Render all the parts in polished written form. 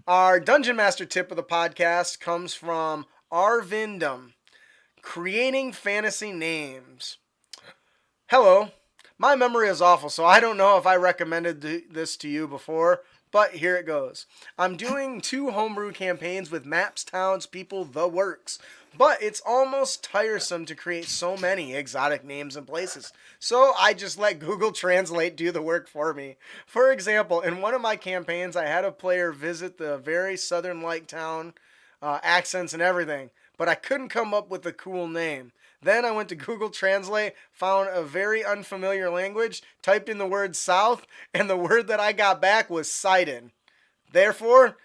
Our Dungeon Master tip of the podcast comes from Arvindum, creating fantasy names. Hello. My memory is awful, so I don't know if I recommended this to you before, but here it goes. I'm doing 2 homebrew campaigns with maps, towns, people, the works. But it's almost tiresome to create so many exotic names and places. So I just let Google Translate do the work for me. For example, in one of my campaigns, I had a player visit the very southern-like town, accents and everything, but I couldn't come up with a cool name. Then I went to Google Translate, found a very unfamiliar language, typed in the word south, and the word that I got back was Syden. Therefore,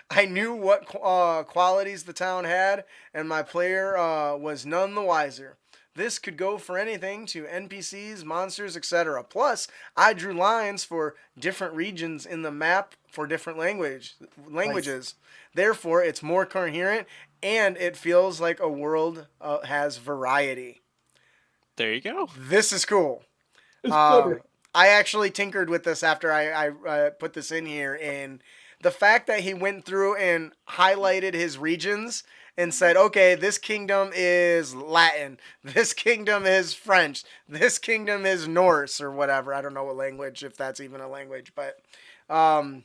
I knew what qualities the town had, and my player was none the wiser. This could go for anything to NPCs, monsters, etc. Plus, I drew lines for different regions in the map for different Nice. languages. Therefore, it's more coherent and it feels like a world has variety. There you go. This is cool. It's Uh, clever. I actually tinkered with this after I put this in here, and the fact that he went through and highlighted his regions and said, okay, this kingdom is Latin, this kingdom is French, this kingdom is Norse, or whatever. I don't know what language, if that's even a language, but. Um,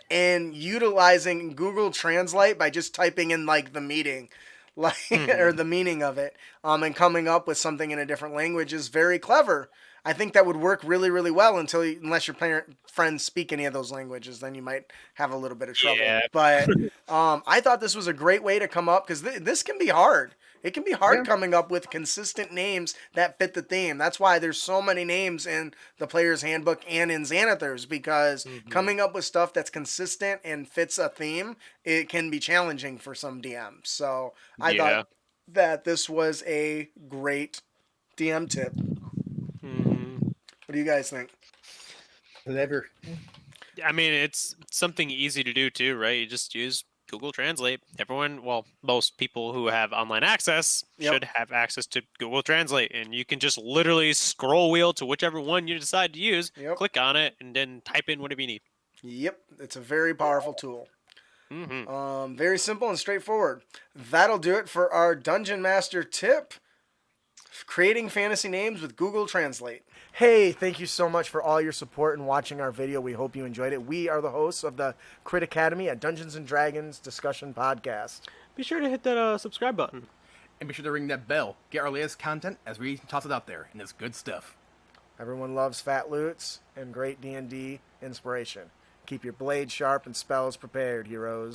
and utilizing Google Translate by just typing in like the meeting, like or Hmm. the meaning of it, and coming up with something in a different language is very clever. I think that would work really, really well unless your friends speak any of those languages, then you might have a little bit of trouble. Yeah. But I thought this was a great way to come up because this can be hard. It can be hard Yeah. coming up with consistent names that fit the theme. That's why there's so many names in the player's handbook and in Xanathars because Hmm. coming up with stuff that's consistent and fits a theme, it can be challenging for some DMs. So I thought Yeah. that this was a great DM tip. Hmm. What do you guys think? Clever. I mean, it's something easy to do too, right? You just use Google Translate. Everyone, well, most people who have online access Yep. should have access to Google Translate, and you can just literally scroll wheel to whichever one you decide to use, Yep. click on it, and then type in whatever you need. Yep. It's a very powerful tool. Hmm. Very simple and straightforward. That'll do it for our Dungeon Master tip. Creating fantasy names with Google Translate. Hey, thank you so much for all your support and watching our video. We hope you enjoyed it. We are the hosts of the Crit Academy, a Dungeons and Dragons discussion podcast. Be sure to hit that subscribe button. And be sure to ring that bell. Get our latest content as we toss it out there, and it's good stuff. Everyone loves fat loots and great D&D inspiration. Keep your blade sharp and spells prepared, heroes.